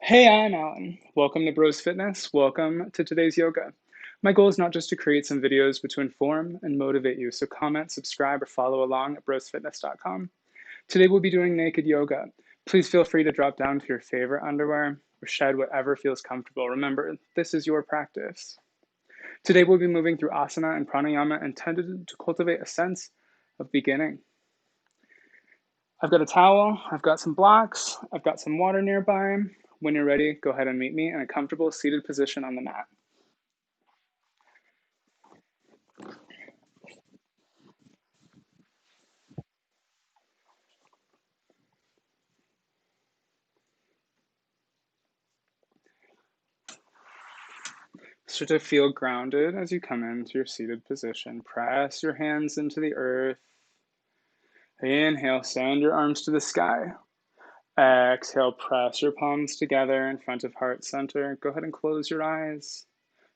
Hey, I'm Alan. Welcome to Broz Fitness. Welcome to today's yoga. My goal is not just to create some videos, but to inform and motivate you. So comment, subscribe, or follow along at brozfitness.com. Today we'll be doing naked yoga. Please feel free to drop down to your favorite underwear or shed whatever feels comfortable. Remember, this is your practice. Today we'll be moving through asana and pranayama intended to cultivate a sense of beginning. I've got a towel, I've got some blocks, I've got some water nearby. When you're ready, go ahead and meet me in a comfortable seated position on the mat. Start to feel grounded as you come into your seated position. Press your hands into the earth. Inhale, send your arms to the sky. Exhale, press your palms together in front of heart center. Go ahead and close your eyes.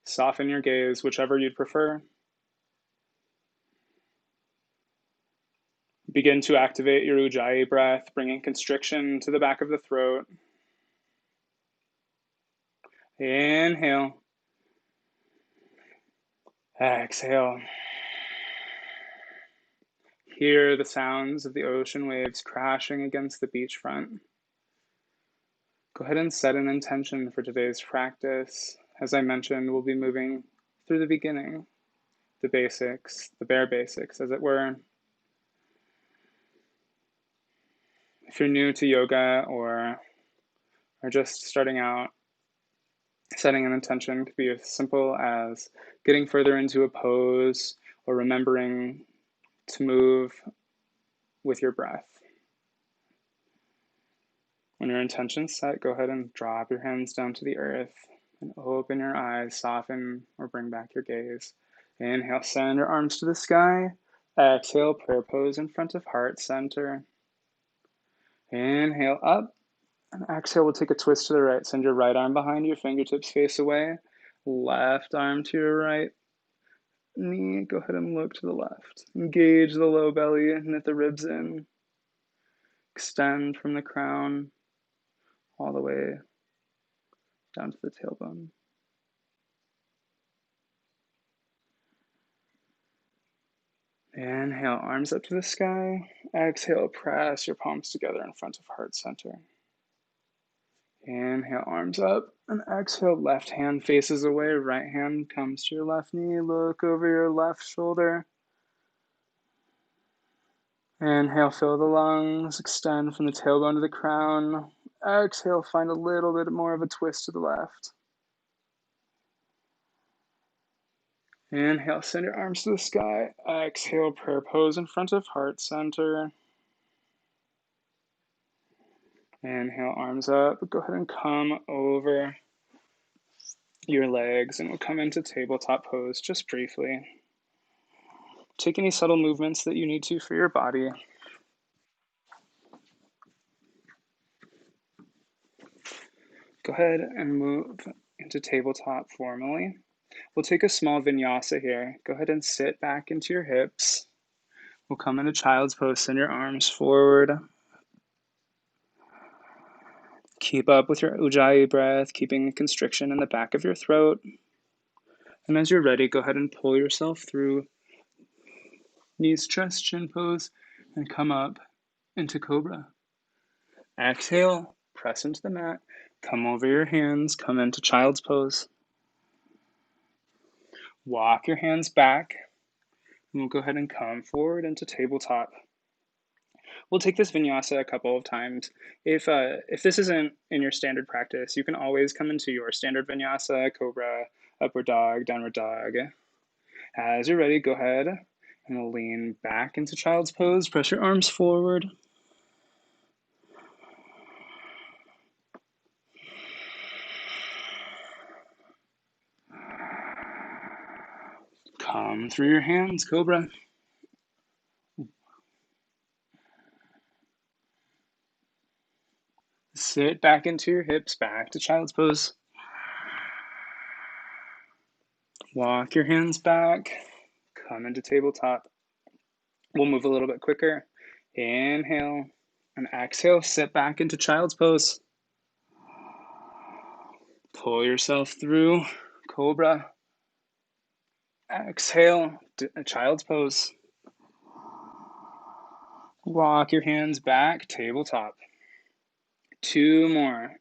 Soften your gaze, whichever you'd prefer. Begin to activate your Ujjayi breath, bringing constriction to the back of the throat. Inhale. Exhale. Hear the sounds of the ocean waves crashing against the beachfront. Go ahead and set an intention for today's practice. As I mentioned, we'll be moving through the beginning, the basics, the bare basics, as it were. If you're new to yoga or are just starting out, setting an intention could be as simple as getting further into a pose or remembering to move with your breath. When your intention's set, go ahead and drop your hands down to the earth and open your eyes, soften or bring back your gaze. Inhale, send your arms to the sky. Exhale, prayer pose in front of heart center. Inhale up, and exhale, we'll take a twist to the right. Send your right arm behind you, fingertips face away. Left arm to your right knee. Go ahead and look to the left. Engage the low belly, knit the ribs in. Extend from the crown all the way down to the tailbone. Inhale, arms up to the sky. Exhale, press your palms together in front of heart center. Inhale, arms up. And exhale, left hand faces away. Right hand comes to your left knee. Look over your left shoulder. Inhale, fill the lungs. Extend from the tailbone to the crown. Exhale, find a little bit more of a twist to the left. Inhale, send your arms to the sky. Exhale, prayer pose in front of heart center. Inhale, arms up. Go ahead and come over your legs and we'll come into tabletop pose just briefly. Take any subtle movements that you need to for your body. Go ahead and move into tabletop formally. We'll take a small vinyasa here. Go ahead and sit back into your hips. We'll come into child's pose, send your arms forward. Keep up with your Ujjayi breath, keeping constriction in the back of your throat. And as you're ready, go ahead and pull yourself through knees, chest, chin pose, and come up into cobra. Exhale, press into the mat, come over your hands, come into child's pose. Walk your hands back, and we'll go ahead and come forward into tabletop. We'll take this vinyasa a couple of times. If this isn't in your standard practice, you can always come into your standard vinyasa, cobra, upward dog, downward dog. As you're ready, go ahead and lean back into child's pose. Press your arms forward. Come through your hands, cobra. Sit back into your hips, back to child's pose. Walk your hands back. Come into tabletop. We'll move a little bit quicker. Inhale and exhale. Sit back into child's pose. Pull yourself through, cobra. Exhale, child's pose. Walk your hands back, tabletop. 2 more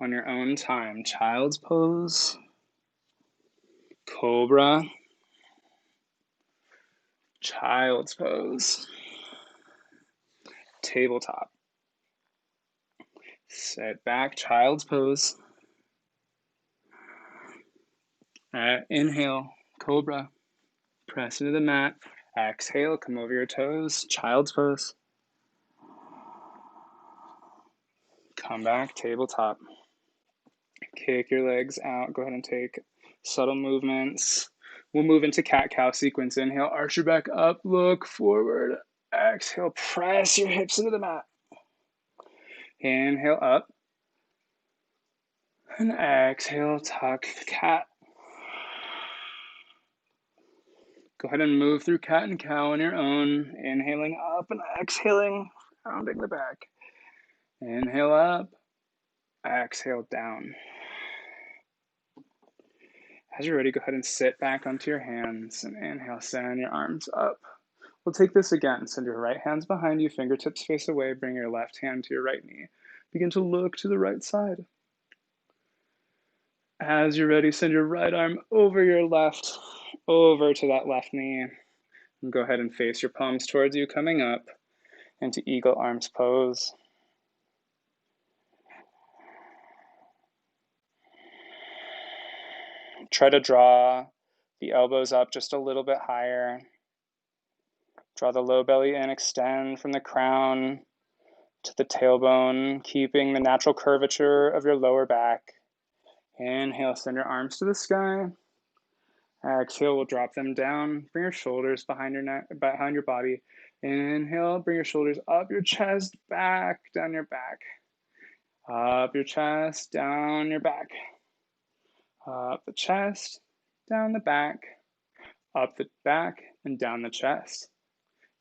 on your own time. Child's pose, cobra, child's pose, tabletop. Sit back, child's pose. Inhale, cobra. Press into the mat. Exhale, come over your toes, child's pose. Come back, tabletop. Kick your legs out. Go ahead and take subtle movements. We'll move into cat-cow sequence. Inhale, arch your back up, look forward. Exhale, press your hips into the mat. Inhale up. And exhale, tuck the cat. Go ahead and move through cat and cow on your own. Inhaling up and exhaling, rounding the back. Inhale up, exhale down. As you're ready, go ahead and sit back onto your hands and inhale, send your arms up. We'll take this again. Send your right hands behind you, fingertips face away, bring your left hand to your right knee. Begin to look to the right side. As you're ready, send your right arm over your left, over to that left knee. And go ahead and face your palms towards you, coming up into eagle arms pose. Try to draw the elbows up just a little bit higher. Draw the low belly in, extend from the crown to the tailbone, keeping the natural curvature of your lower back. Inhale, send your arms to the sky. Exhale, we'll drop them down. Bring your shoulders behind your neck, behind your body. Inhale, bring your shoulders up your chest, back, down your back. Up your chest, down your back. Up the chest, down the back. Up the back and down the chest.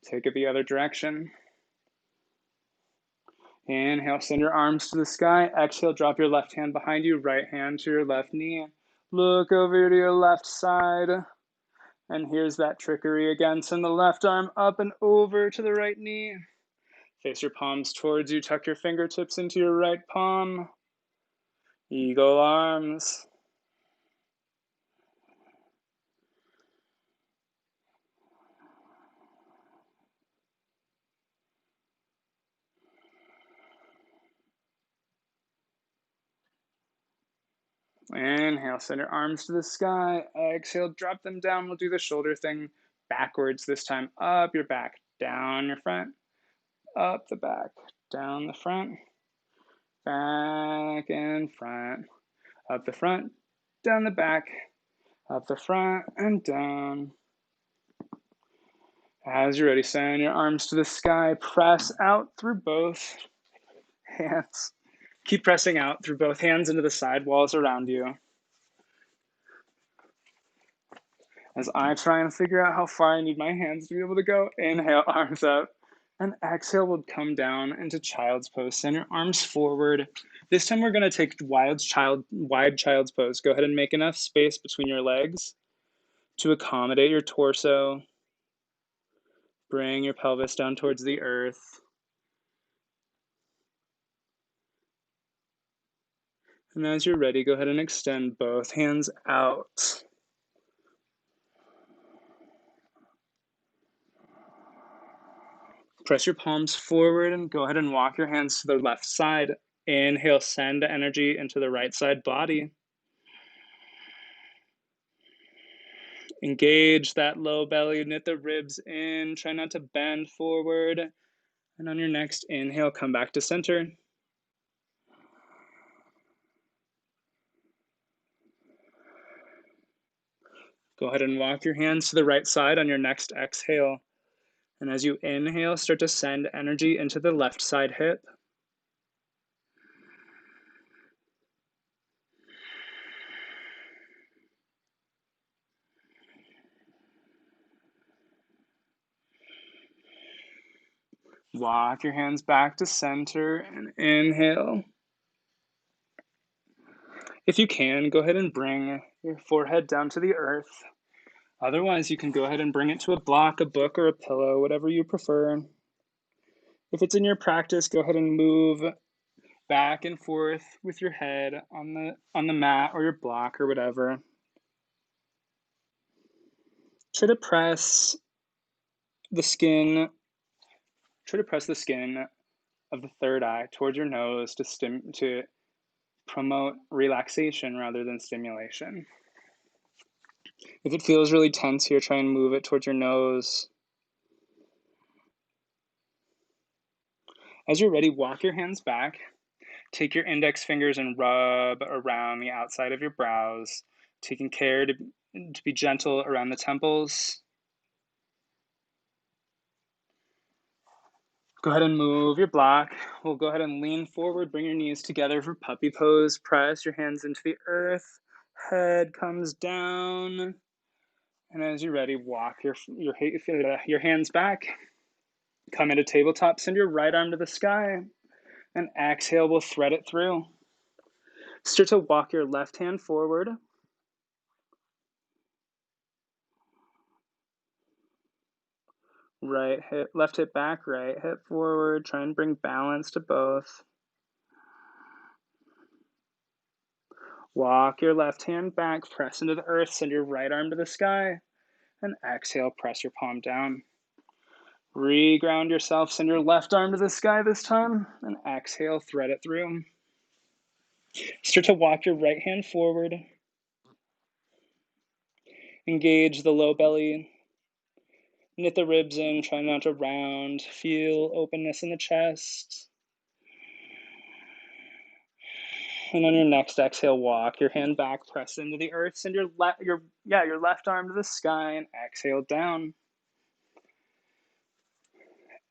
Take it the other direction. Inhale, send your arms to the sky. Exhale, drop your left hand behind you, right hand to your left knee. Look over to your left side. And here's that trickery again. Send the left arm up and over to the right knee. Face your palms towards you. Tuck your fingertips into your right palm. Eagle arms. Inhale, send your arms to the sky. Exhale, drop them down. We'll do the shoulder thing backwards this time. Up your back, down your front. Up the back, down the front. Back and front. Up the front, down the back. Up the front and down. As you're ready, send your arms to the sky. Press out through both hands. Keep pressing out through both hands into the side walls around you. As I try and figure out how far I need my hands to be able to go, inhale, arms up. And exhale, we'll come down into child's pose. Send your arms forward. This time we're going to take wide child's pose. Go ahead and make enough space between your legs to accommodate your torso. Bring your pelvis down towards the earth. And as you're ready, go ahead and extend both hands out. Press your palms forward and go ahead and walk your hands to the left side. Inhale, send energy into the right side body. Engage that low belly, knit the ribs in, try not to bend forward. And on your next inhale, come back to center. Go ahead and walk your hands to the right side on your next exhale. And as you inhale, start to send energy into the left side hip. Walk your hands back to center and inhale. If you can, go ahead and bring your forehead down to the earth. Otherwise, you can go ahead and bring it to a block, a book, or a pillow, whatever you prefer. If it's in your practice, go ahead and move back and forth with your head on the mat or your block or whatever. Try to press the skin of the third eye towards your nose to promote relaxation rather than stimulation. If it feels really tense here, try and move it towards your nose. As you're ready, walk your hands back. Take your index fingers and rub around the outside of your brows, taking care to be gentle around the temples. Go ahead and move your block. We'll go ahead and lean forward, bring your knees together for puppy pose. Press your hands into the earth. Head comes down. And as you're ready, walk your hands back. Come into tabletop, send your right arm to the sky. And exhale, we'll thread it through. Start to walk your left hand forward. Left hip back, right hip forward. Try and bring balance to both. Walk your left hand back, press into the earth, send your right arm to the sky, and exhale, press your palm down. Reground yourself, send your left arm to the sky this time, and exhale, thread it through. Start to walk your right hand forward. Engage the low belly. Knit the ribs in, try not to round. Feel openness in the chest. And on your next exhale, walk your hand back, press into the earth, send your left arm to the sky, and exhale down.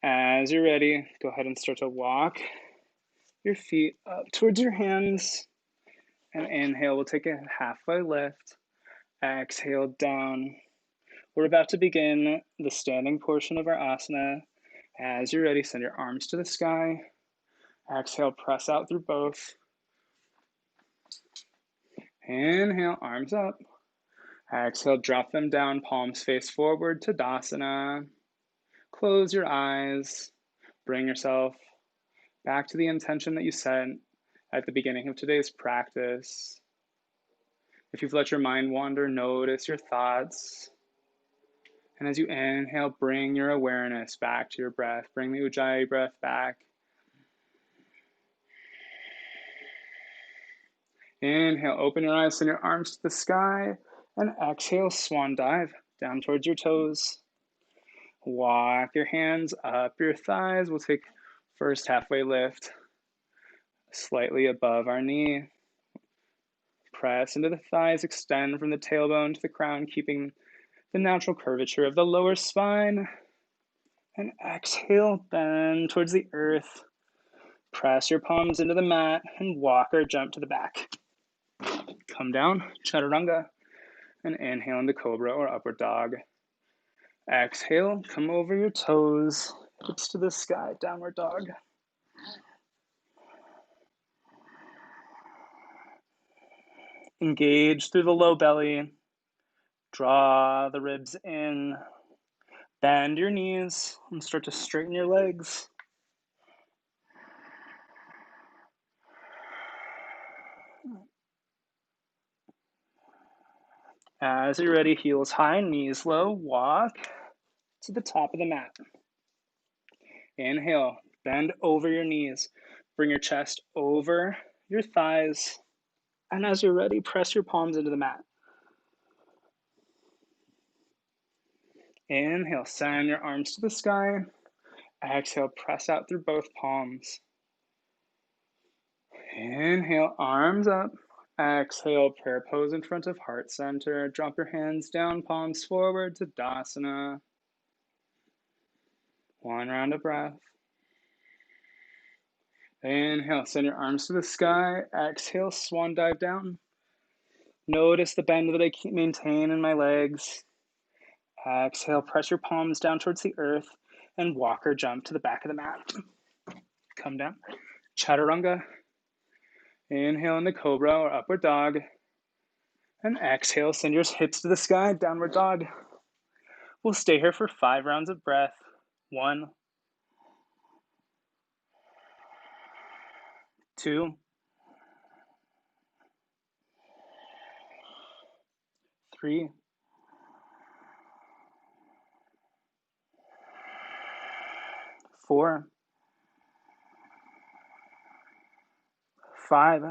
As you're ready, go ahead and start to walk your feet up towards your hands. And inhale, we'll take a halfway lift. Exhale down. We're about to begin the standing portion of our asana. As you're ready, send your arms to the sky. Exhale, press out through both. Inhale, arms up. Exhale, drop them down, palms face forward, Tadasana. Close your eyes. Bring yourself back to the intention that you set at the beginning of today's practice. If you've let your mind wander, notice your thoughts. And as you inhale, bring your awareness back to your breath. Bring the Ujjayi breath back. Inhale, open your eyes, send your arms to the sky. And exhale, swan dive down towards your toes. Walk your hands up your thighs. We'll take first halfway lift, slightly above our knee. Press into the thighs, extend from the tailbone to the crown, keeping the natural curvature of the lower spine. And exhale, bend towards the earth. Press your palms into the mat and walk or jump to the back. Come down, chaturanga, and inhale into cobra or upward dog. Exhale, come over your toes, hips to the sky, downward dog. Engage through the low belly. Draw the ribs in. Bend your knees and start to straighten your legs. As you're ready, heels high, knees low, walk to the top of the mat. Inhale, bend over your knees. Bring your chest over your thighs. And as you're ready, press your palms into the mat. Inhale, send your arms to the sky. Exhale, press out through both palms. Inhale, arms up. Exhale, prayer pose in front of heart center. Drop your hands down, palms forward to Tadasana. One round of breath. Inhale, send your arms to the sky. Exhale, swan dive down. Notice the bend that I maintain in my legs. Exhale, press your palms down towards the earth and walk or jump to the back of the mat. Come down, chaturanga. Inhale into Cobra or Upward Dog. And exhale, send your hips to the sky, Downward Dog. We'll stay here for 5 rounds of breath. 1, 2, 3, 4, 5,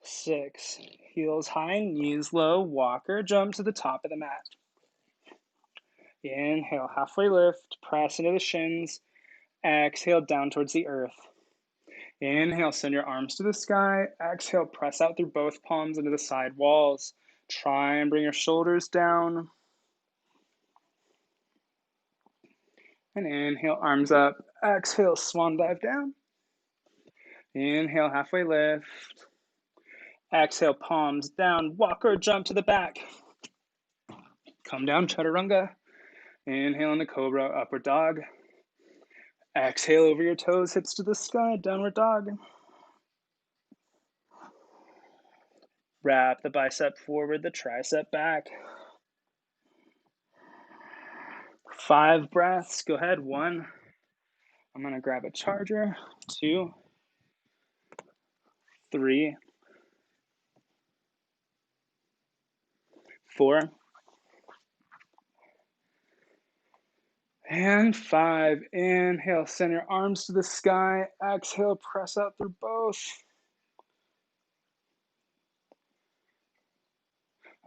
6. Heels high, knees low, walker, jump to the top of the mat. Inhale, halfway lift, press into the shins. Exhale, down towards the earth. Inhale, send your arms to the sky. Exhale, press out through both palms into the side walls. Try and bring your shoulders down. And inhale, arms up. Exhale, swan dive down. Inhale, halfway lift. Exhale, palms down. Walker, jump to the back. Come down, chaturanga. Inhale into Cobra, Upward Dog. Exhale over your toes, hips to the sky, Downward Dog. Wrap the bicep forward, the tricep back. 5 breaths. Go ahead. 1. I'm going to grab a charger. 2, 3, 4, and 5. Inhale, send your arms to the sky. Exhale, press out through both.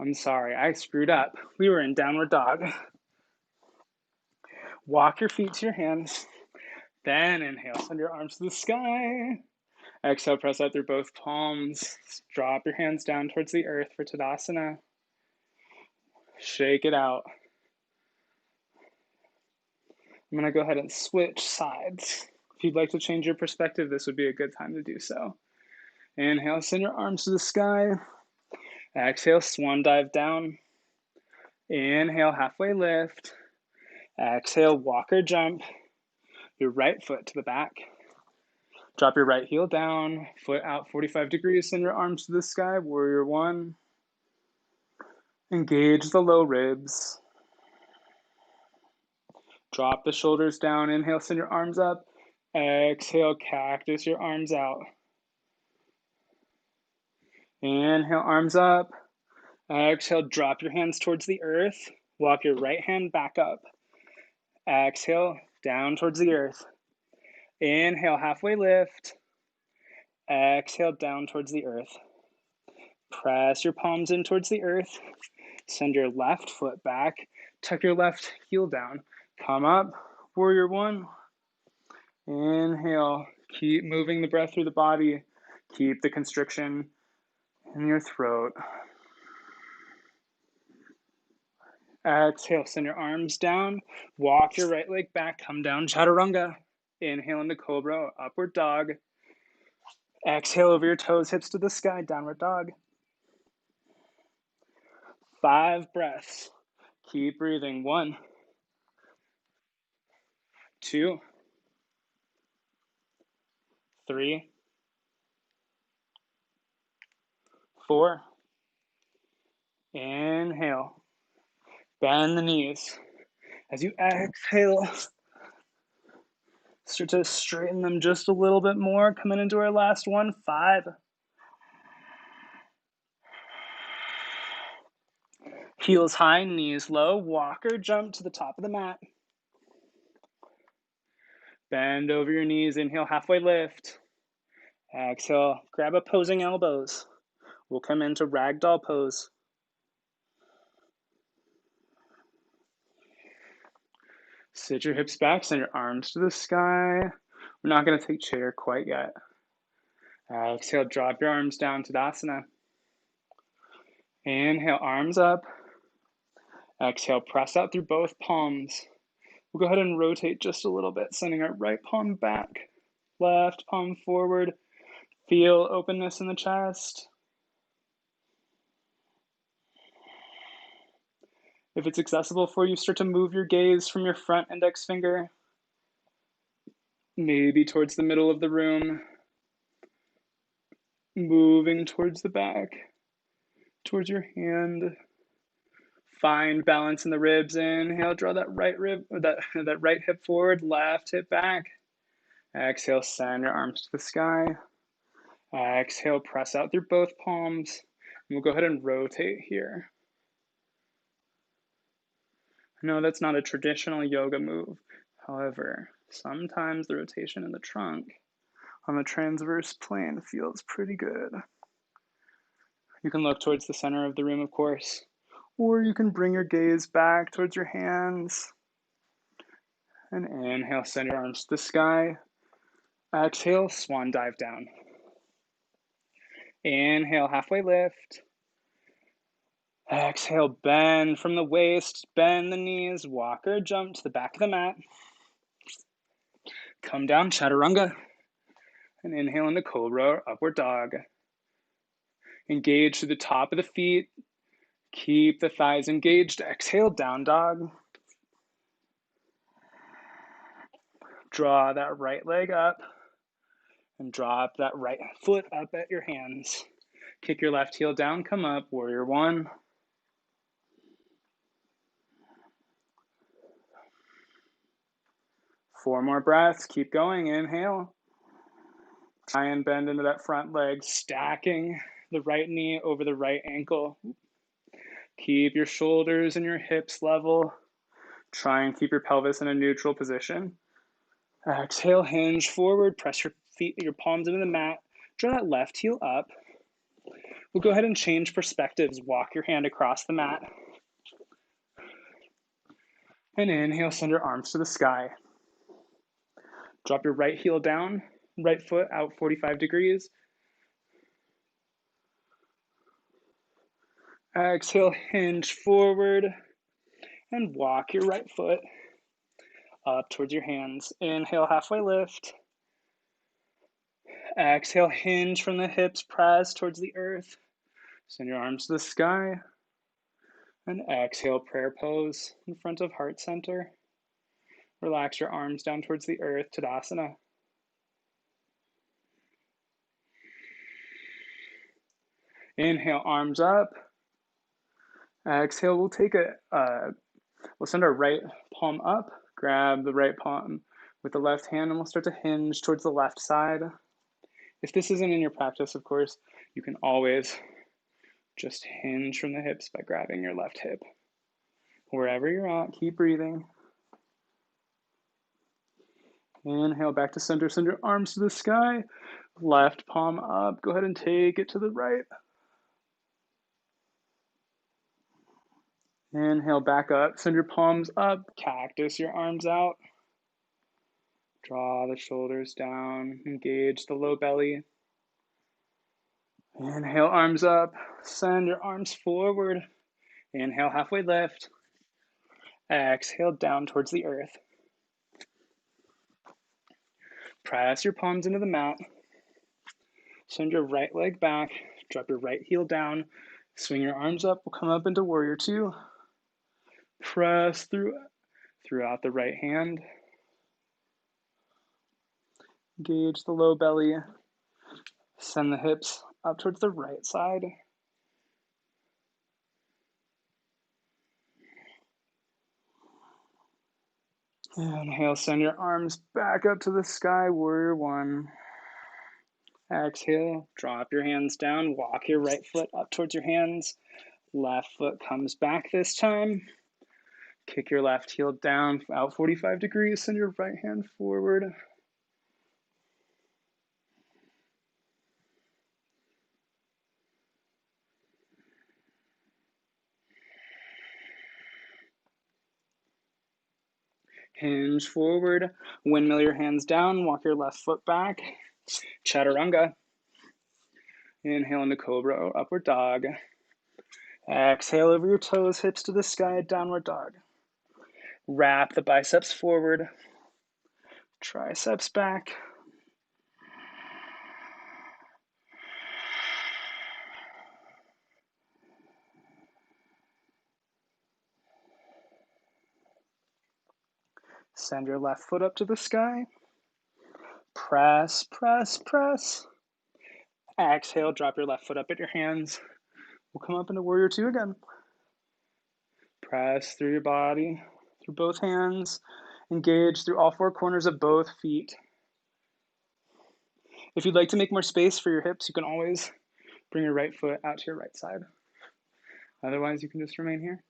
I'm sorry, I screwed up. We were in Downward Dog. Walk your feet to your hands. Then inhale, send your arms to the sky. Exhale, press out through both palms. Drop your hands down towards the earth for Tadasana. Shake it out. I'm going to go ahead and switch sides. If you'd like to change your perspective, this would be a good time to do so. Inhale, send your arms to the sky. Exhale, swan dive down. Inhale, halfway lift. Exhale, walker jump. Your right foot to the back. Drop your right heel down, foot out 45 degrees, send your arms to the sky, warrior 1. Engage the low ribs. Drop the shoulders down, inhale, send your arms up. Exhale, cactus your arms out. Inhale, arms up. Exhale, drop your hands towards the earth. Walk your right hand back up. Exhale, down towards the earth. Inhale, halfway lift. Exhale, down towards the earth. Press your palms in towards the earth. Send your left foot back. Tuck your left heel down. Come up, warrior 1. Inhale. Keep moving the breath through the body. Keep the constriction in your throat. Exhale, send your arms down. Walk your right leg back. Come down, chaturanga. Inhale into Cobra, Upward Dog. Exhale over your toes, hips to the sky, Downward Dog. 5 breaths. Keep breathing. 1, 2, 3, 4. Inhale. Bend the knees. As you exhale, start to straighten them just a little bit more. Coming into our last one. 5. Heels high, knees low. Walker jump to the top of the mat. Bend over your knees. Inhale, halfway lift. Exhale, grab opposing elbows. We'll come into ragdoll pose. Sit your hips back, send your arms to the sky. We're not going to take chair quite yet. Exhale, drop your arms down to Tadasana. Inhale, arms up. Exhale, press out through both palms. We'll go ahead and rotate just a little bit, sending our right palm back, left palm forward. Feel openness in the chest. If it's accessible for you, start to move your gaze from your front index finger maybe towards the middle of the room, moving towards the back, towards your hand. Find balance in the ribs. Inhale, draw that right rib, or that right hip forward, left hip back. Exhale, send your arms to the sky. Exhale, press out through both palms. And we'll go ahead and rotate here. No, that's not a traditional yoga move. However, sometimes the rotation in the trunk on the transverse plane feels pretty good. You can look towards the center of the room, of course, or you can bring your gaze back towards your hands. And inhale, send your arms to the sky. Exhale, swan dive down. Inhale, halfway lift. Exhale, bend from the waist, bend the knees, walk or jump to the back of the mat. Come down, chaturanga. And inhale into cobra or upward dog. Engage through the top of the feet. Keep the thighs engaged. Exhale, down dog. Draw that right leg up and drop that right foot up at your hands. Kick your left heel down, come up, warrior one. Four more breaths, keep going, inhale. Try and bend into that front leg, stacking the right knee over the right ankle. Keep your shoulders and your hips level. Try and keep your pelvis in a neutral position. Exhale, hinge forward, press your feet, your palms into the mat. Draw that left heel up. We'll go ahead and change perspectives. Walk your hand across the mat. And inhale, send your arms to the sky. Drop your right heel down, right foot out 45 degrees. Exhale, hinge forward and walk your right foot up towards your hands. Inhale, halfway lift. Exhale, hinge from the hips, press towards the earth. Send your arms to the sky. And exhale, prayer pose in front of heart center. Relax your arms down towards the earth, Tadasana. Inhale, arms up. Exhale, we'll send our right palm up, grab the right palm with the left hand, and we'll start to hinge towards the left side. If this isn't in your practice, of course, you can always just hinge from the hips by grabbing your left hip. Wherever you're at, keep breathing. Inhale, back to center, send your arms to the sky. Left palm up, go ahead and take it to the right. Inhale, back up, send your palms up, cactus your arms out. Draw the shoulders down, engage the low belly. Inhale, arms up, send your arms forward. Inhale, halfway lift. Exhale, down towards the earth. Press your palms into the mat. Send your right leg back, drop your right heel down, swing your arms up, we'll come up into warrior two. Press throughout the right hand. Engage the low belly. Send the hips up towards the right side. Inhale, send your arms back up to the sky, warrior one. Exhale, drop your hands down, walk your right foot up towards your hands. Left foot comes back this time. Kick your left heel down, out 45 degrees, send your right hand forward. Hinge forward, windmill your hands down, walk your left foot back. Chaturanga. Inhale into cobra or upward dog. Exhale over your toes, hips to the sky, downward dog. Wrap the biceps forward, triceps back. Send your left foot up to the sky. Press, press, press. Exhale, drop your left foot up at your hands. We'll come up into warrior two again. Press through your body, through both hands. Engage through all four corners of both feet. If you'd like to make more space for your hips, you can always bring your right foot out to your right side. Otherwise, you can just remain here.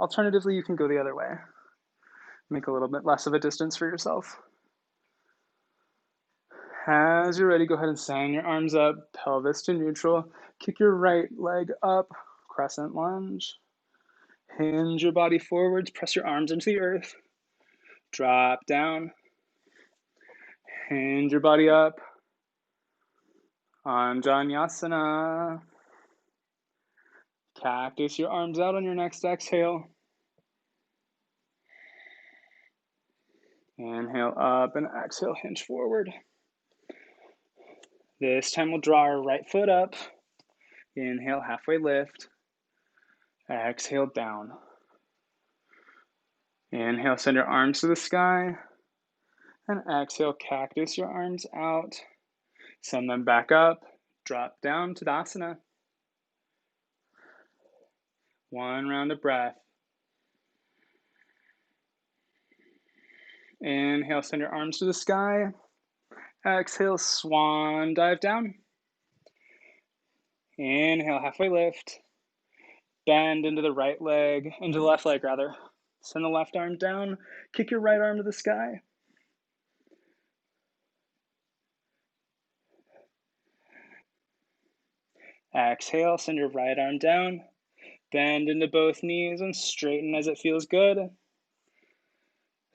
Alternatively, you can go the other way. Make a little bit less of a distance for yourself. As you're ready, go ahead and send your arms up, pelvis to neutral. Kick your right leg up, crescent lunge. Hinge your body forwards, press your arms into the earth. Drop down. Hinge your body up. Anjaneyasana. Cactus your arms out on your next exhale. Inhale up and exhale, hinge forward. This time we'll draw our right foot up. Inhale, halfway lift. Exhale, down. Inhale, send your arms to the sky. And exhale, cactus your arms out. Send them back up. Drop down to Tadasana. One round of breath. Inhale, send your arms to the sky. Exhale, swan dive down. Inhale, halfway lift. Bend into the right leg, into the left leg rather. Send the left arm down. Kick your right arm to the sky. Exhale, send your right arm down. Bend into both knees and straighten as it feels good.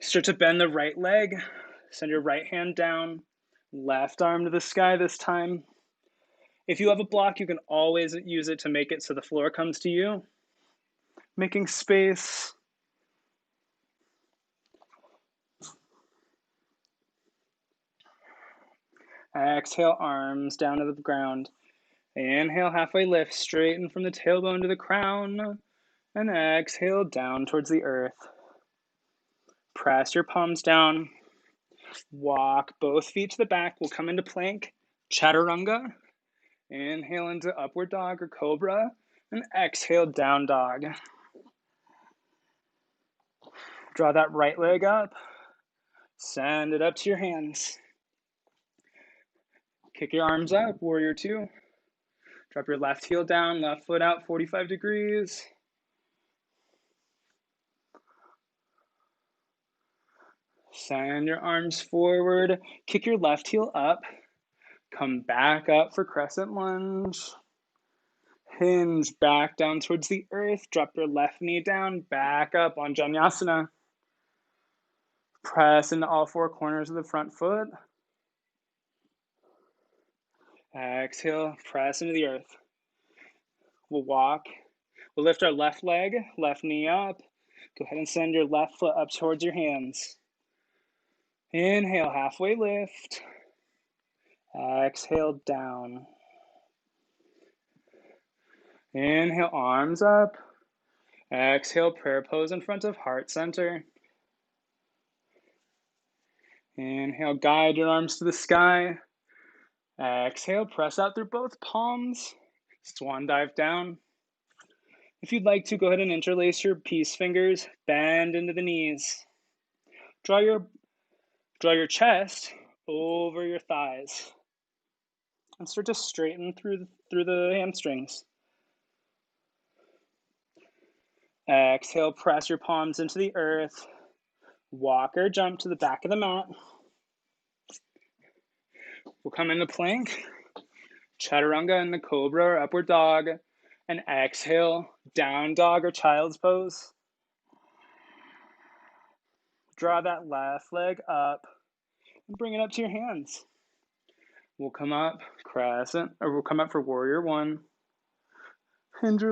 Start to bend the right leg. Send your right hand down. Left arm to the sky this time. If you have a block, you can always use it to make it so the floor comes to you. Making space. Exhale, arms down to the ground. Inhale, halfway lift, straighten from the tailbone to the crown. And exhale, down towards the earth. Press your palms down. Walk both feet to the back. We'll come into plank, chaturanga. Inhale into upward dog or cobra. And exhale, down dog. Draw that right leg up. Send it up to your hands. Kick your arms up, warrior two. Drop your left heel down, left foot out, 45 degrees. Send your arms forward. Kick your left heel up. Come back up for crescent lunge. Hinge back down towards the earth. Drop your left knee down. Back up on Anjaneyasana. Press into all four corners of the front foot. Exhale, press into the earth. We'll walk. We'll lift our left leg, left knee up. Go ahead and send your left foot up towards your hands. Inhale, halfway lift. Exhale, down. Inhale, arms up. Exhale, prayer pose in front of heart center. Inhale, guide your arms to the sky. Exhale, press out through both palms. Swan dive down. If you'd like to, go ahead and interlace your peace fingers. Bend into the knees. Draw your chest over your thighs. And start to straighten through the hamstrings. Exhale, press your palms into the earth. Walk or jump to the back of the mat. We'll come into plank, chaturanga in the cobra or upward dog, and exhale, down dog or child's pose. Draw that left leg up and bring it up to your hands. We'll come up crescent, or we'll come up for warrior one. Hinge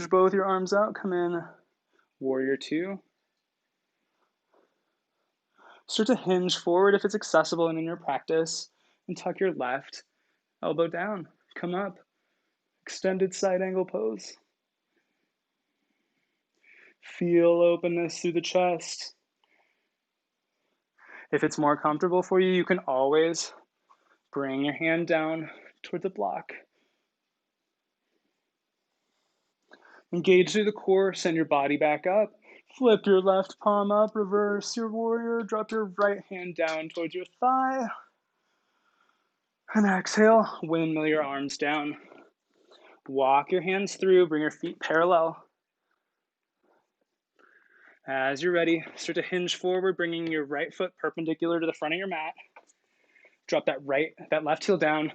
both your arms out, come in warrior two. Start to hinge forward if it's accessible and in your practice, and tuck your left elbow down. Come up, extended side angle pose. Feel openness through the chest. If it's more comfortable for you, you can always bring your hand down toward the block. Engage through the core, send your body back up. Flip your left palm up, reverse your warrior, drop your right hand down towards your thigh. And exhale, windmill your arms down. Walk your hands through, bring your feet parallel. As you're ready, start to hinge forward, bringing your right foot perpendicular to the front of your mat. Drop that left heel down.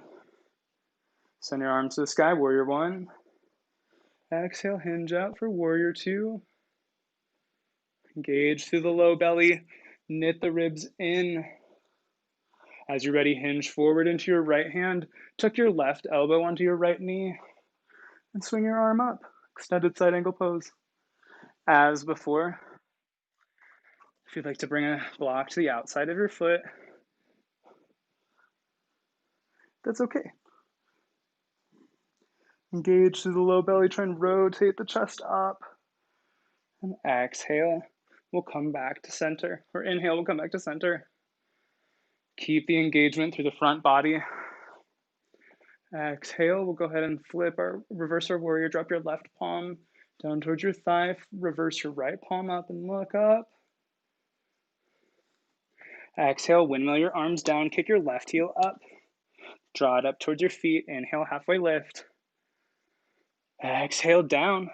Send your arms to the sky, warrior one. Exhale, hinge out for warrior two. Engage through the low belly, knit the ribs in. As you're ready, hinge forward into your right hand, tuck your left elbow onto your right knee, and swing your arm up. Extended side angle pose. As before, if you'd like to bring a block to the outside of your foot, that's okay. Engage through the low belly, try and rotate the chest up. And exhale, we'll come back to center. Or inhale, we'll come back to center. Keep the engagement through the front body. Exhale, we'll go ahead and reverse our warrior. Drop your left palm down towards your thigh. Reverse your right palm up and look up. Exhale, windmill your arms down. Kick your left heel up. Draw it up towards your feet. Inhale, halfway lift. Exhale, down.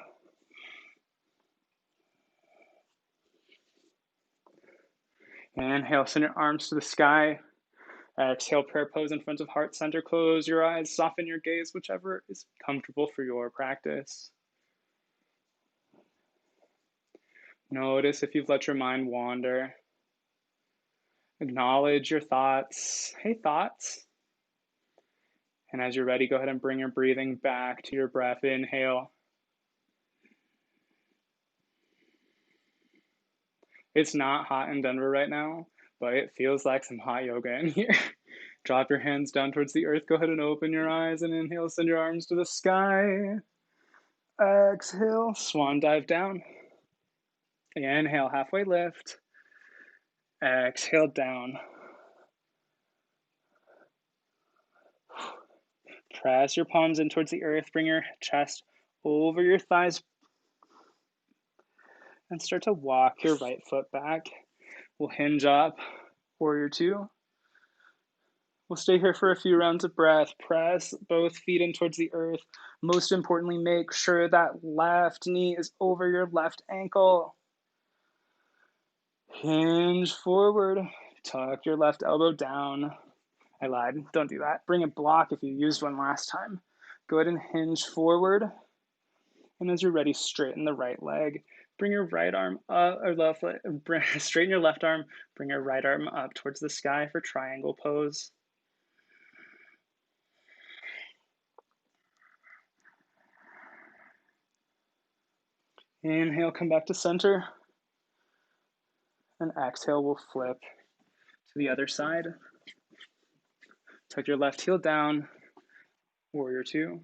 Inhale, send your arms to the sky. Exhale, prayer pose in front of heart center. Close your eyes, soften your gaze, whichever is comfortable for your practice. Notice if you've let your mind wander. Acknowledge your thoughts. Hey, thoughts. And as you're ready, go ahead and bring your breathing back to your breath. Inhale. It's not hot in Denver right now, but it feels like some hot yoga in here. Drop your hands down towards the earth. Go ahead and open your eyes and inhale. Send your arms to the sky. Exhale, swan dive down. Inhale, halfway lift. Exhale, down. Press your palms in towards the earth. Bring your chest over your thighs. And start to walk your right foot back. We'll hinge up, warrior two. We'll stay here for a few rounds of breath. Press both feet in towards the earth. Most importantly, make sure that left knee is over your left ankle. Hinge forward. Tuck your left elbow down. I lied. Don't do that. Bring a block if you used one last time. Go ahead and hinge forward. And as you're ready, straighten the right leg. Bring your right arm up, or left leg, straighten your left arm. Bring your right arm up towards the sky for triangle pose. Inhale, come back to center. And exhale, we'll flip to the other side. Tuck your left heel down, warrior two.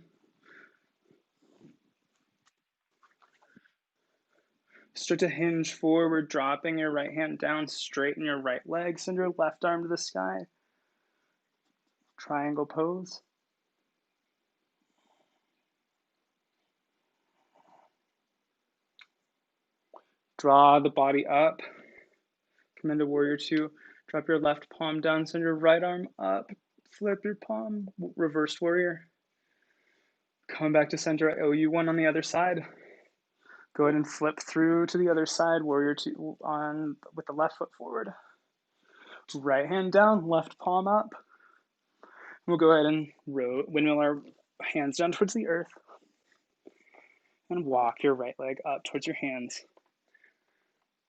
Start to hinge forward, dropping your right hand down, straighten your right leg, send your left arm to the sky. Triangle pose. Draw the body up. Come into warrior two. Drop your left palm down, send your right arm up. Flip your palm, reversed warrior. Come back to center. I owe you one on the other side. Go ahead and flip through to the other side, warrior two on with the left foot forward. Right hand down, left palm up. We'll go ahead and windmill our hands down towards the earth. And walk your right leg up towards your hands.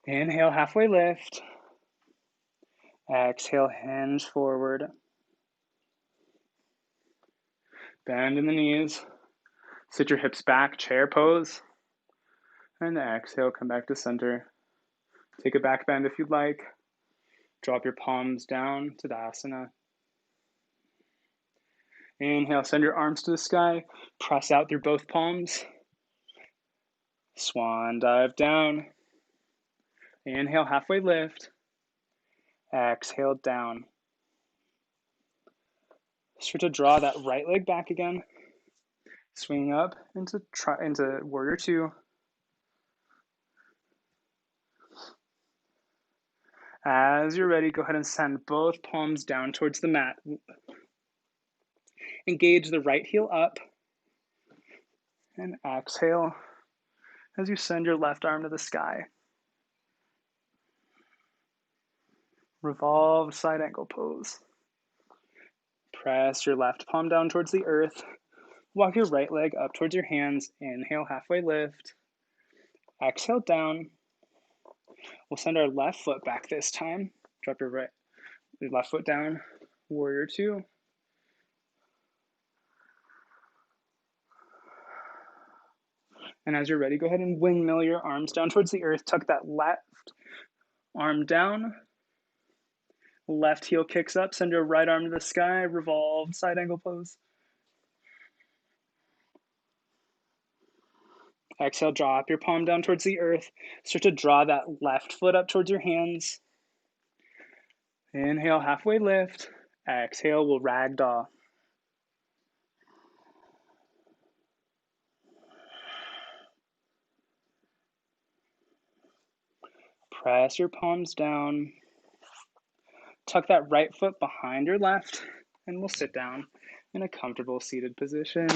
Inhale, halfway lift. Exhale, hinge forward. Bend in the knees. Sit your hips back, chair pose. And exhale, come back to center. Take a back bend if you'd like. Drop your palms down to asana. Inhale, send your arms to the sky. Press out through both palms. Swan dive down. Inhale, halfway lift. Exhale down. Start to draw that right leg back again. Swinging up into warrior two. As you're ready, go ahead and send both palms down towards the mat. Engage the right heel up. And exhale as you send your left arm to the sky. Revolve side angle pose. Press your left palm down towards the earth. Walk your right leg up towards your hands. Inhale, halfway lift. Exhale down. We'll send our left foot back this time. Drop your left foot down. Warrior two. And as you're ready, go ahead and windmill your arms down towards the earth. Tuck that left arm down. Left heel kicks up. Send your right arm to the sky. Revolve side angle pose. Exhale, drop your palm down towards the earth. Start to draw that left foot up towards your hands. Inhale, halfway lift. Exhale, we'll ragdoll. Press your palms down. Tuck that right foot behind your left, and we'll sit down in a comfortable seated position.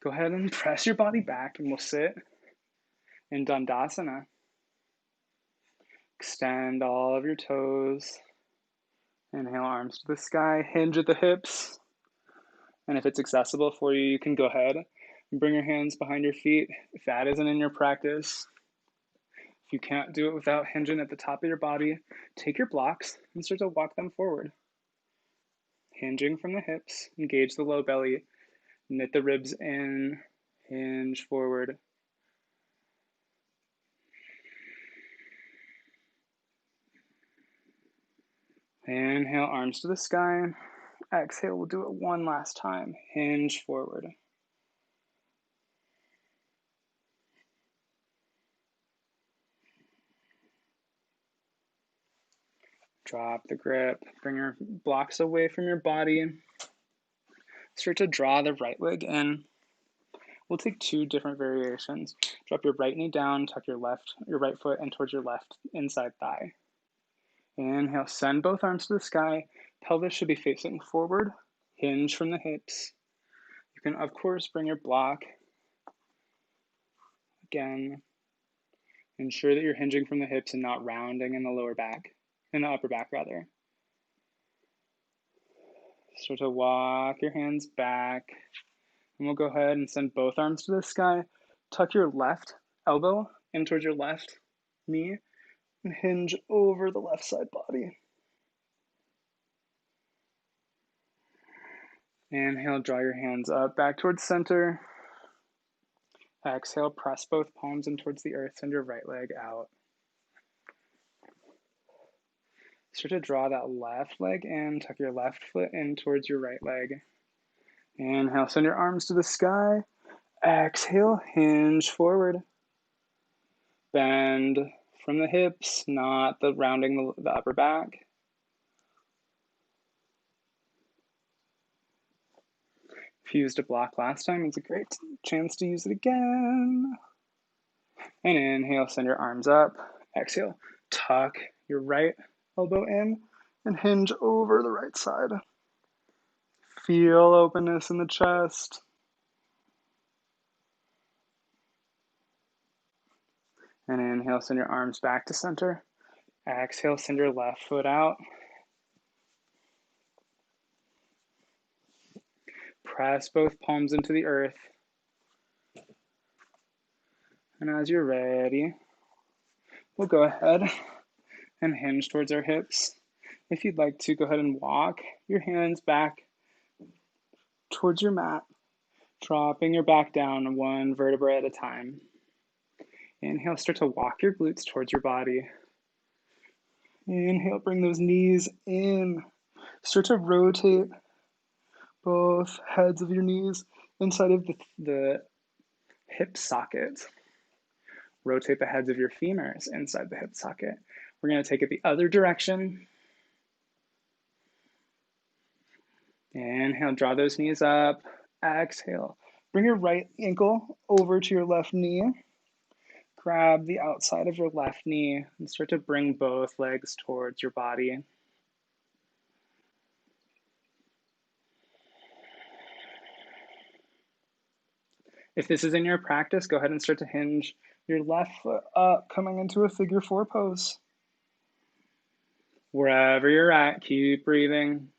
Go ahead and press your body back, and we'll sit in Dandasana. Extend all of your toes. Inhale, arms to the sky. Hinge at the hips. And if it's accessible for you, you can go ahead and bring your hands behind your feet. If that isn't in your practice, if you can't do it without hinging at the top of your body, take your blocks and start to walk them forward. Hinging from the hips, engage the low belly, knit the ribs in, hinge forward. Inhale, arms to the sky. Exhale, we'll do it one last time. Hinge forward. Drop the grip. Bring your blocks away from your body. Start to draw the right leg in. We'll take two different variations. Drop your right knee down, tuck your right foot in towards your left inside thigh. Inhale, send both arms to the sky. Pelvis should be facing forward. Hinge from the hips. You can, of course, bring your block. Again, ensure that you're hinging from the hips and not rounding in the lower back, in the upper back rather. Start to walk your hands back. And we'll go ahead and send both arms to the sky. Tuck your left elbow in towards your left knee and hinge over the left side body. Inhale, draw your hands up back towards center. Exhale, press both palms in towards the earth, send your right leg out. Start to draw that left leg in, tuck your left foot in towards your right leg. Inhale, send your arms to the sky. Exhale, hinge forward. Bend from the hips, not the rounding the upper back. If you used a block last time, it's a great chance to use it again. And inhale, send your arms up. Exhale, tuck your right elbow in and hinge over the right side. Feel openness in the chest. And inhale, send your arms back to center. Exhale, send your left foot out. Press both palms into the earth. And as you're ready, we'll go ahead and hinge towards our hips. If you'd like to, go ahead and walk your hands back towards your mat, dropping your back down one vertebra at a time. Inhale, start to walk your glutes towards your body. Inhale, bring those knees in. Start to rotate both heads of your knees inside of the hip socket. Rotate the heads of your femurs inside the hip socket. We're going to take it the other direction. Inhale, draw those knees up. Exhale, bring your right ankle over to your left knee. Grab the outside of your left knee and start to bring both legs towards your body. If this is in your practice, go ahead and start to hinge your left foot up, coming into a figure 4 pose. Wherever you're at, keep breathing.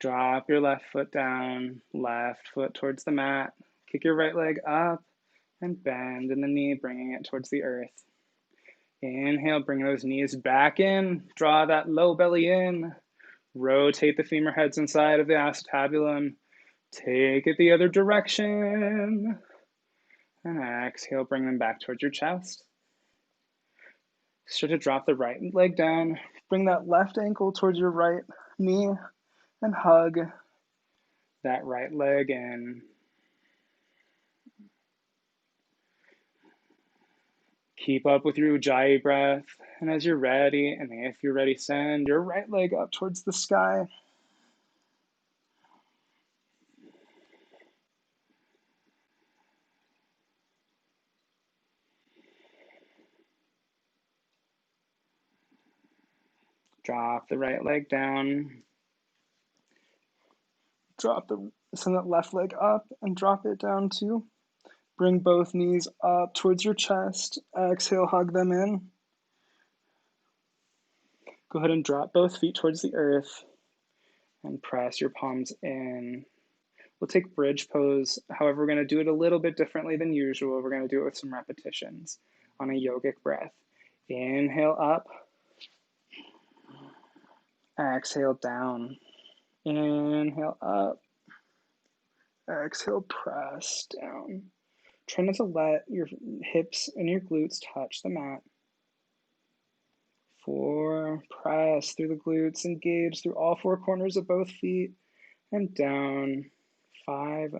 Drop your left foot down, left foot towards the mat. Kick your right leg up and bend in the knee, bringing it towards the earth. Inhale, bring those knees back in. Draw that low belly in. Rotate the femur heads inside of the acetabulum. Take it the other direction. And exhale, bring them back towards your chest. Start to drop the right leg down. Bring that left ankle towards your right knee and hug that right leg in. Keep up with your Ujjayi breath. And as you're ready, and if you're ready, send your right leg up towards the sky. Drop the right leg down. Send that left leg up and drop it down too. Bring both knees up towards your chest. Exhale, hug them in. Go ahead and drop both feet towards the earth and press your palms in. We'll take bridge pose. However, we're going to do it a little bit differently than usual. We're going to do it with some repetitions on a yogic breath. Inhale up. Exhale down. Inhale up. Exhale, press down. Try not to let your hips and your glutes touch the mat. 4, press through the glutes, engage through all 4 corners of both feet, and down. 5.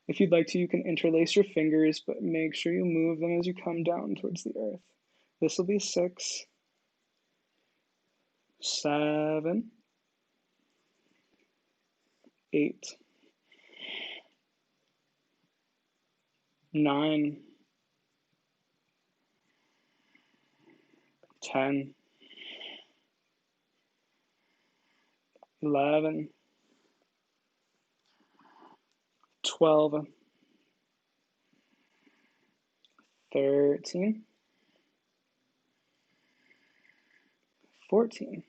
If you'd like to, you can interlace your fingers, but make sure you move them as you come down towards the earth. This will be 6, 7, 8, 9, 10, 11, 12, 13, 14,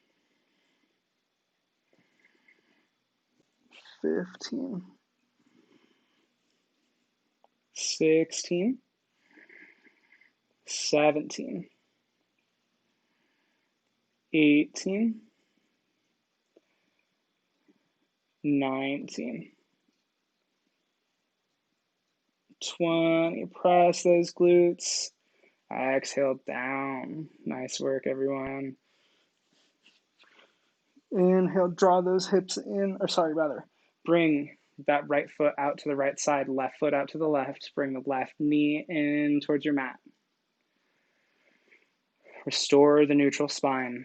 15, 16, 17, 18, 19, 20. Press those glutes. Exhale down. Nice work, everyone. Inhale, draw those hips in, bring that right foot out to the right side, left foot out to the left. Bring the left knee in towards your mat. Restore the neutral spine.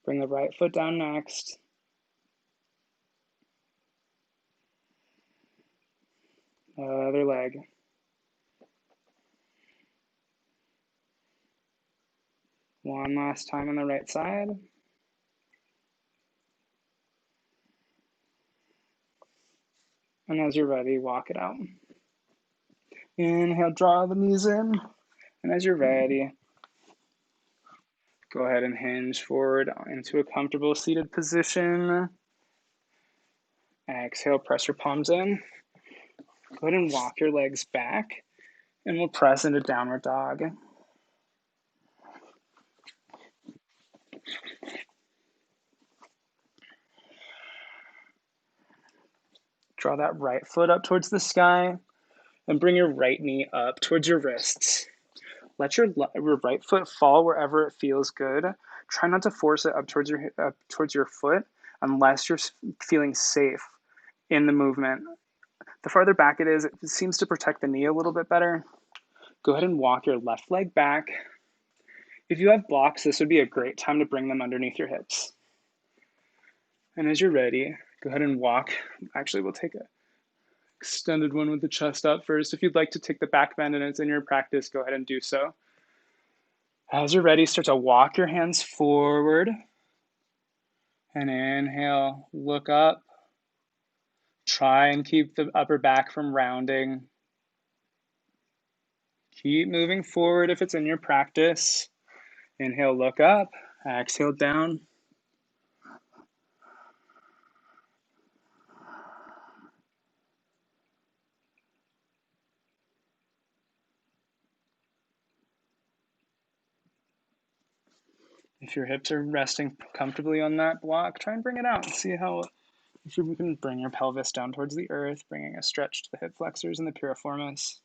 Bring the right foot down next. Other leg. One last time on the right side. And as you're ready, walk it out. Inhale, draw the knees in. And as you're ready, go ahead and hinge forward into a comfortable seated position. Exhale, press your palms in. Go ahead and walk your legs back. And we'll press into downward dog. Draw that right foot up towards the sky and bring your right knee up towards your wrists. Let your right foot fall wherever it feels good. Try not to force it up towards your foot, unless you're feeling safe in the movement. The farther back it is, it seems to protect the knee a little bit better. Go ahead and walk your left leg back. If you have blocks, this would be a great time to bring them underneath your hips. And as you're ready, go ahead and walk. Actually, we'll take an extended one with the chest up first. If you'd like to take the back bend and it's in your practice, go ahead and do so. As you're ready, start to walk your hands forward. And inhale, look up. Try and keep the upper back from rounding. Keep moving forward if it's in your practice. Inhale, look up. Exhale, down. If your hips are resting comfortably on that block, try and bring it out and see how, if you can bring your pelvis down towards the earth, bringing a stretch to the hip flexors and the piriformis.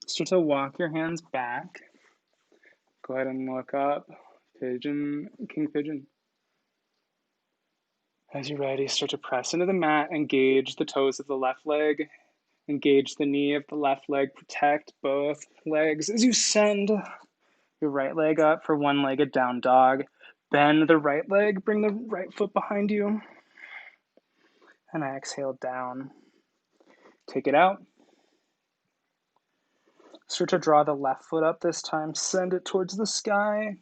Start to walk your hands back. Go ahead and look up. Pigeon, king pigeon. As you're ready, start to press into the mat, engage the toes of the left leg, engage the knee of the left leg, protect both legs as you send your right leg up for one-legged down dog. Bend the right leg, bring the right foot behind you, and exhale down. Take it out. Start to draw the left foot up this time, send it towards the sky,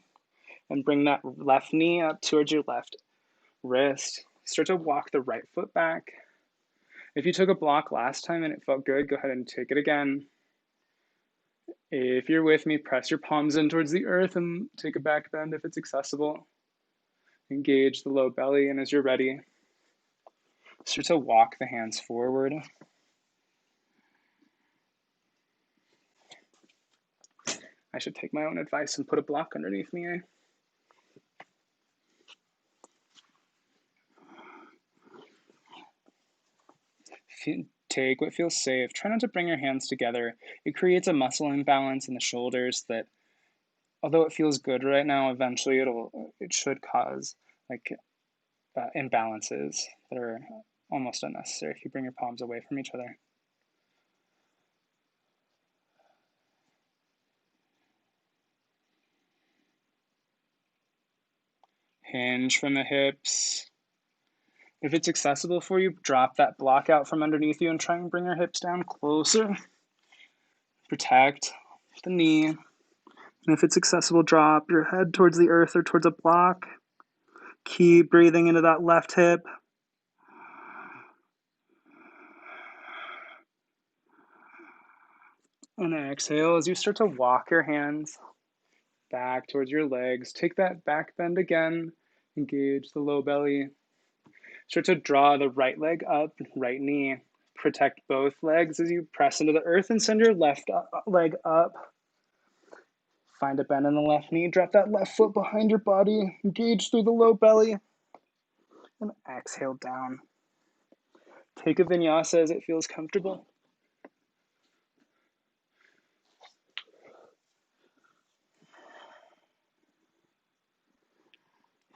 and bring that left knee up towards your left wrist. Start to walk the right foot back. If you took a block last time and it felt good, go ahead and take it again. If you're with me, press your palms in towards the earth and take a back bend if it's accessible. Engage the low belly, and as you're ready, start to walk the hands forward. I should take my own advice and put a block underneath me, eh? Take what feels safe. Try not to bring your hands together. It creates a muscle imbalance in the shoulders that, although it feels good right now, eventually it should cause imbalances that are almost unnecessary if you bring your palms away from each other. Hinge from the hips. If it's accessible for you, drop that block out from underneath you and try and bring your hips down closer. Protect the knee. And if it's accessible, drop your head towards the earth or towards a block. Keep breathing into that left hip. And exhale as you start to walk your hands back towards your legs. Take that back bend again. Engage the low belly. Start to draw the right leg up, right knee. Protect both legs as you press into the earth and send your left leg up. Find a bend in the left knee. Drop that left foot behind your body. Engage through the low belly. And exhale down. Take a vinyasa as it feels comfortable.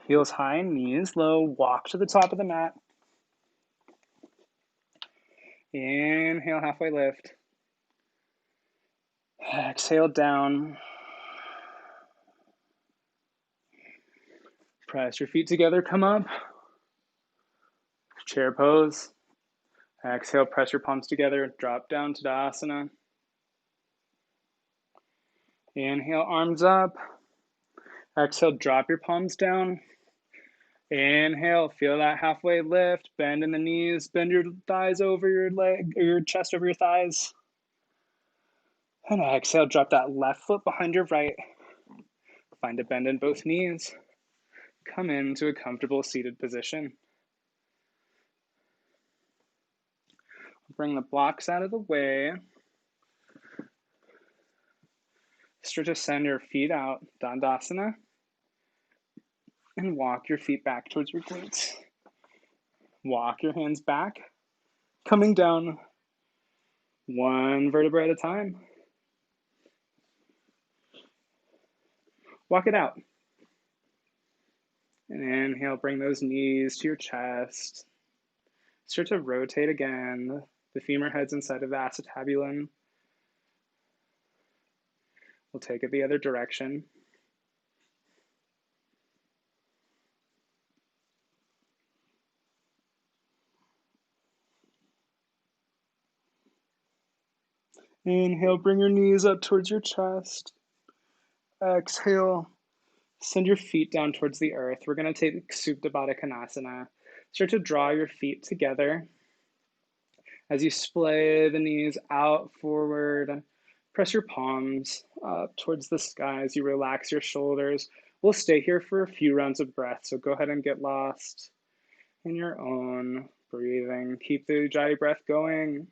Heels high, knees low. Walk to the top of the mat. Inhale, halfway lift. Exhale down. Press your feet together, come up. Chair pose. Exhale, press your palms together, drop down to asana. Inhale, arms up. Exhale, drop your palms down. Inhale, feel that halfway lift, bend in the knees, bend your thighs over your leg, or your chest over your thighs. And exhale, drop that left foot behind your right. Find a bend in both knees. Come into a comfortable seated position. Bring the blocks out of the way. Start to send your feet out, Dandasana, and walk your feet back towards your glutes. Walk your hands back, coming down one vertebra at a time. Walk it out. And inhale, bring those knees to your chest. Start to rotate again. The femur head's inside of the acetabulum. We'll take it the other direction. Inhale, bring your knees up towards your chest. Exhale, send your feet down towards the earth. We're going to take Supta Baddha Konasana. Start to draw your feet together. As you splay the knees out forward, press your palms up towards the sky as you relax your shoulders. We'll stay here for a few rounds of breath, so go ahead and get lost in your own breathing. Keep the Ujjayi breath going.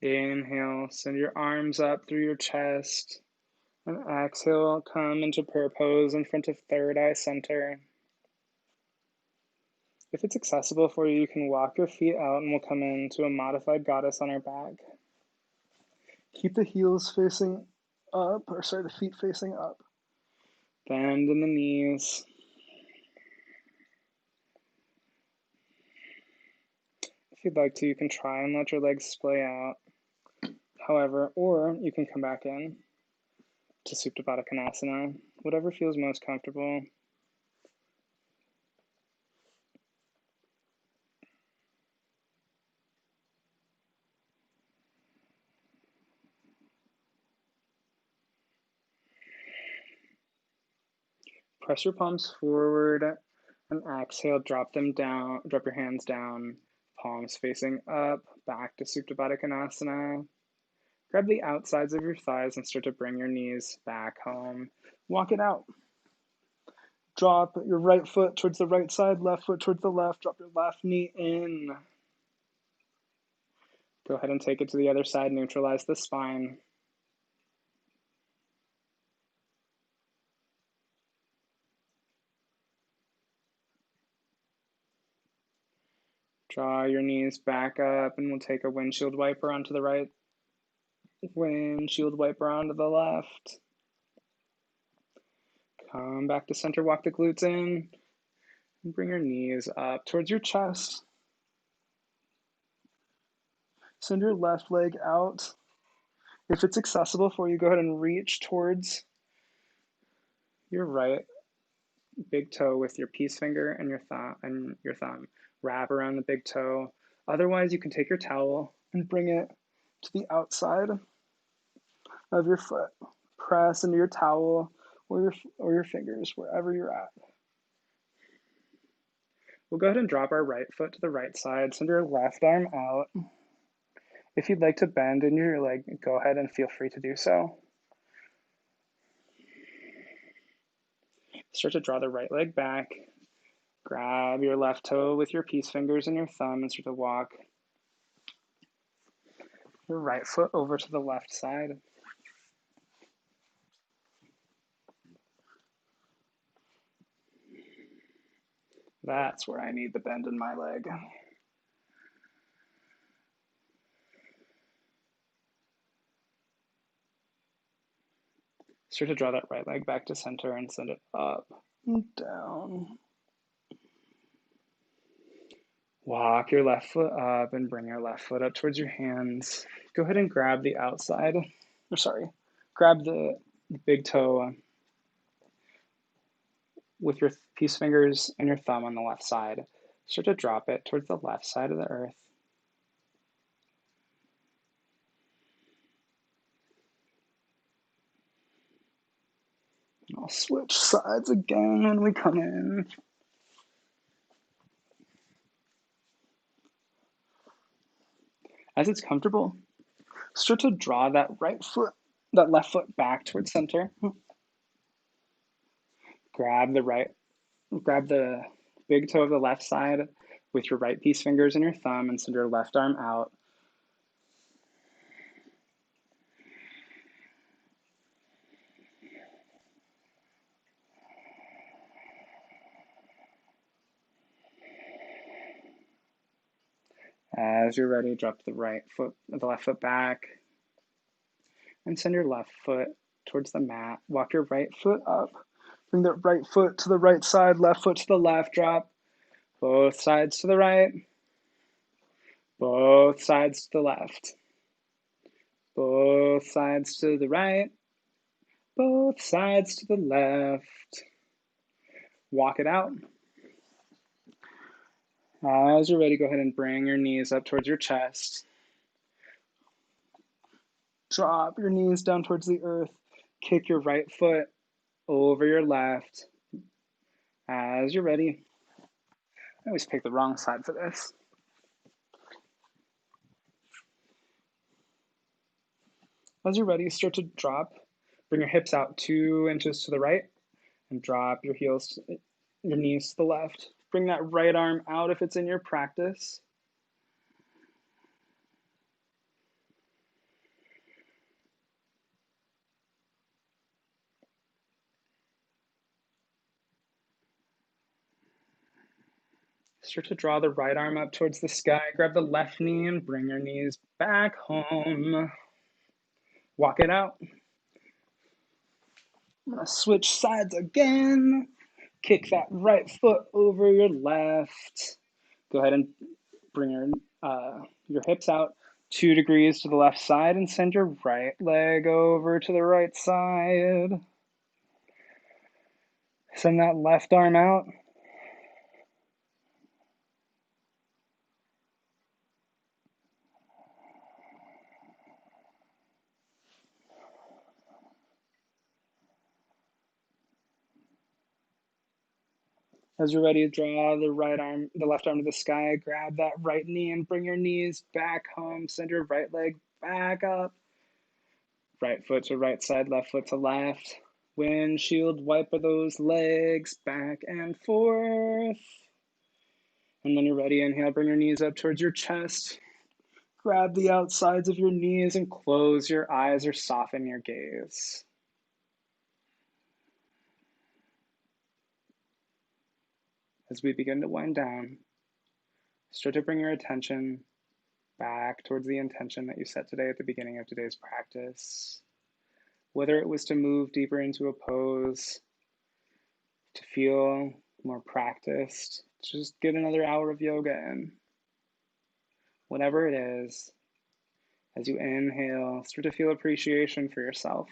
Inhale, send your arms up through your chest. And exhale, come into prayer pose in front of third eye center. If it's accessible for you, you can walk your feet out and we'll come into a modified goddess on our back. Keep the heels facing up, the feet facing up. Bend in the knees. If you'd like to, you can try and let your legs splay out. However, or you can come back in to Supta Baddha Konasana, whatever feels most comfortable. Press your palms forward and exhale, drop them down, drop your hands down, palms facing up, back to Supta Baddha Konasana. Grab the outsides of your thighs and start to bring your knees back home. Walk it out. Drop your right foot towards the right side, left foot towards the left. Drop your left knee in. Go ahead and take it to the other side, neutralize the spine. Draw your knees back up and we'll take a windshield wiper onto the right, windshield wiper onto the left. Come back to center, walk the glutes in, and bring your knees up towards your chest. Send your left leg out. If it's accessible for you, go ahead and reach towards your right big toe with your peace finger and your thumb. Wrap around the big toe. Otherwise, you can take your towel and bring it to the outside of your foot. Press into your towel or your fingers, wherever you're at. We'll go ahead and drop our right foot to the right side. Send your left arm out. If you'd like to bend in your leg, go ahead and feel free to do so. Start to draw the right leg back. Grab your left toe with your peace fingers and your thumb and start to walk your right foot over to the left side. That's where I need the bend in my leg. Start to draw that right leg back to center and send it up and down. Walk your left foot up and bring your left foot up towards your hands. Go ahead and grab the outside, grab the big toe with your peace fingers and your thumb on the left side. Start to drop it towards the left side of the earth. And I'll switch sides again when we come in. As it's comfortable, start to draw that left foot back towards center. Grab the big toe of the left side with your right peace fingers and your thumb and send your left arm out. As you're ready, drop the left foot back and send your left foot towards the mat. Walk your right foot up. Bring the right foot to the right side, left foot to the left, drop. Both sides to the right. Both sides to the left. Both sides to the right. Both sides to the left. Walk it out. As you're ready, go ahead and bring your knees up towards your chest. Drop your knees down towards the earth. Kick your right foot over your left. As you're ready, I always pick the wrong side for this. As you're ready, start to drop. Bring your hips out 2 inches to the right and drop your knees to the left. Bring that right arm out if it's in your practice. Start to draw the right arm up towards the sky. Grab the left knee and bring your knees back home. Walk it out. I'm gonna switch sides again. Kick that right foot over your left. Go ahead and bring your hips out 2 degrees to the left side and send your right leg over to the right side. Send that left arm out. As you're ready to draw the left arm to the sky, grab that right knee and bring your knees back home. Send your right leg back up. Right foot to right side, left foot to left. Windshield wiper those legs back and forth. And when you're ready, inhale, bring your knees up towards your chest. Grab the outsides of your knees and close your eyes or soften your gaze. As we begin to wind down, start to bring your attention back towards the intention that you set today at the beginning of today's practice. Whether it was to move deeper into a pose, to feel more practiced, to just get another hour of yoga in. Whatever it is, as you inhale, start to feel appreciation for yourself.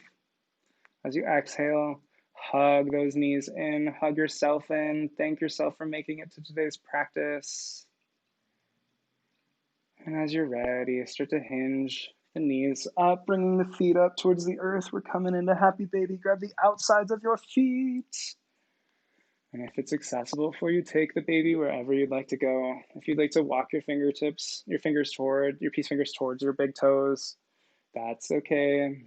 As you exhale, hug those knees in, hug yourself in, thank yourself for making it to today's practice. And as you're ready, start to hinge the knees up, bringing the feet up towards the earth. We're coming into happy baby. Grab the outsides of your feet And if it's accessible for you, take the baby wherever you'd like to go. If you'd like to walk your peace fingers towards your big toes, that's okay.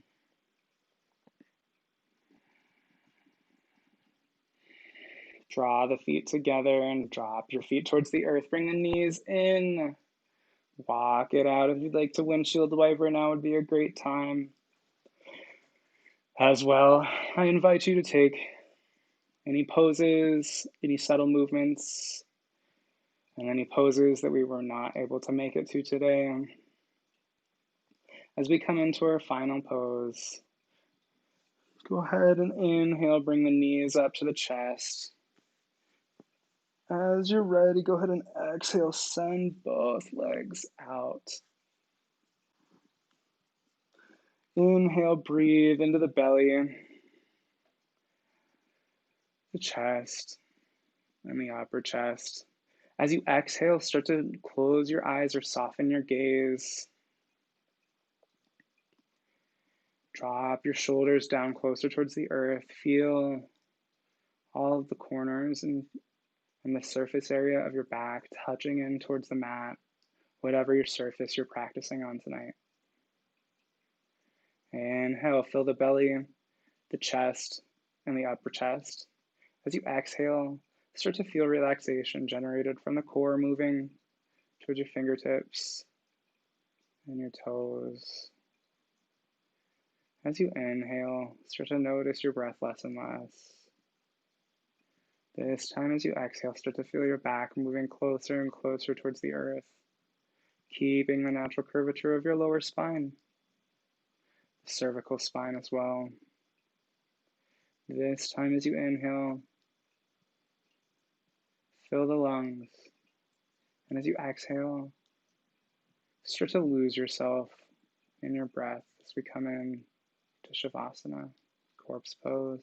Draw the feet together and drop your feet towards the earth. Bring the knees in. Walk it out. If you'd like to windshield wiper, now would be a great time. As well, I invite you to take any poses, any subtle movements, and any poses that we were not able to make it to today. As we come into our final pose, go ahead and inhale, bring the knees up to the chest. As you're ready, go ahead and exhale, send both legs out. Inhale, breathe into the belly, the chest, and the upper chest. As you exhale, start to close your eyes or soften your gaze. Drop your shoulders down closer towards the earth. Feel all of the corners and the surface area of your back touching in towards the mat, whatever your surface you're practicing on tonight. Inhale, fill the belly, the chest, and the upper chest. As you exhale, start to feel relaxation generated from the core moving towards your fingertips and your toes. As you inhale, start to notice your breath less and less. This time as you exhale, start to feel your back moving closer and closer towards the earth, keeping the natural curvature of your lower spine, the cervical spine as well. This time as you inhale, fill the lungs, and as you exhale, start to lose yourself in your breath as we come in to Shavasana, corpse pose.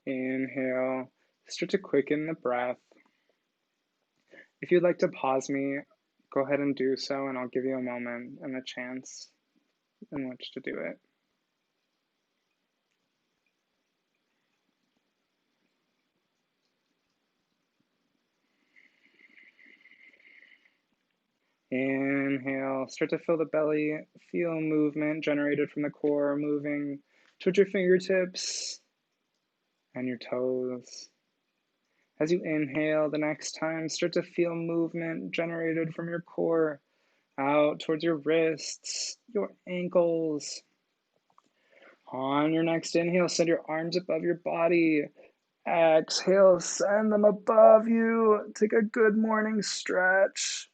Inhale, start to quicken the breath. If you'd like to pause me go ahead and do so, and I'll give you a moment and a chance in which to do it. Inhale, start to fill the belly, feel movement generated from the core moving towards your fingertips and your toes. As you inhale the next time, start to feel movement generated from your core out towards your wrists, your ankles. On your next inhale, send your arms above your body. Exhale, send them above you. Take a good morning stretch.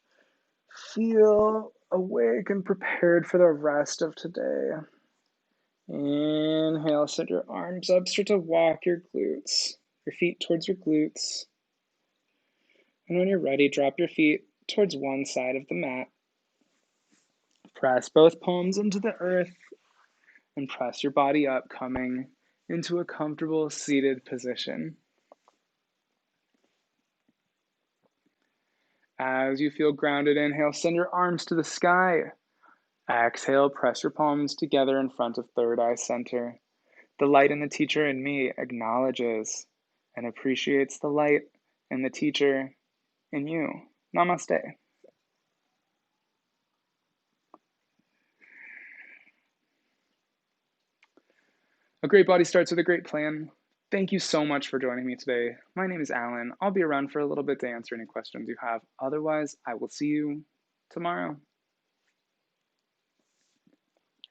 Feel awake and prepared for the rest of today. Inhale, send your arms up, start to walk your glutes, your feet towards your glutes. And when you're ready, drop your feet towards one side of the mat. Press both palms into the earth and press your body up, coming into a comfortable seated position. As you feel grounded, inhale, send your arms to the sky. Exhale, press your palms together in front of third eye center. The light in the teacher in me acknowledges and appreciates the light in the teacher in you. Namaste. A great body starts with a great plan. Thank you so much for joining me today. My name is Alan. I'll be around for a little bit to answer any questions you have. Otherwise, I will see you tomorrow.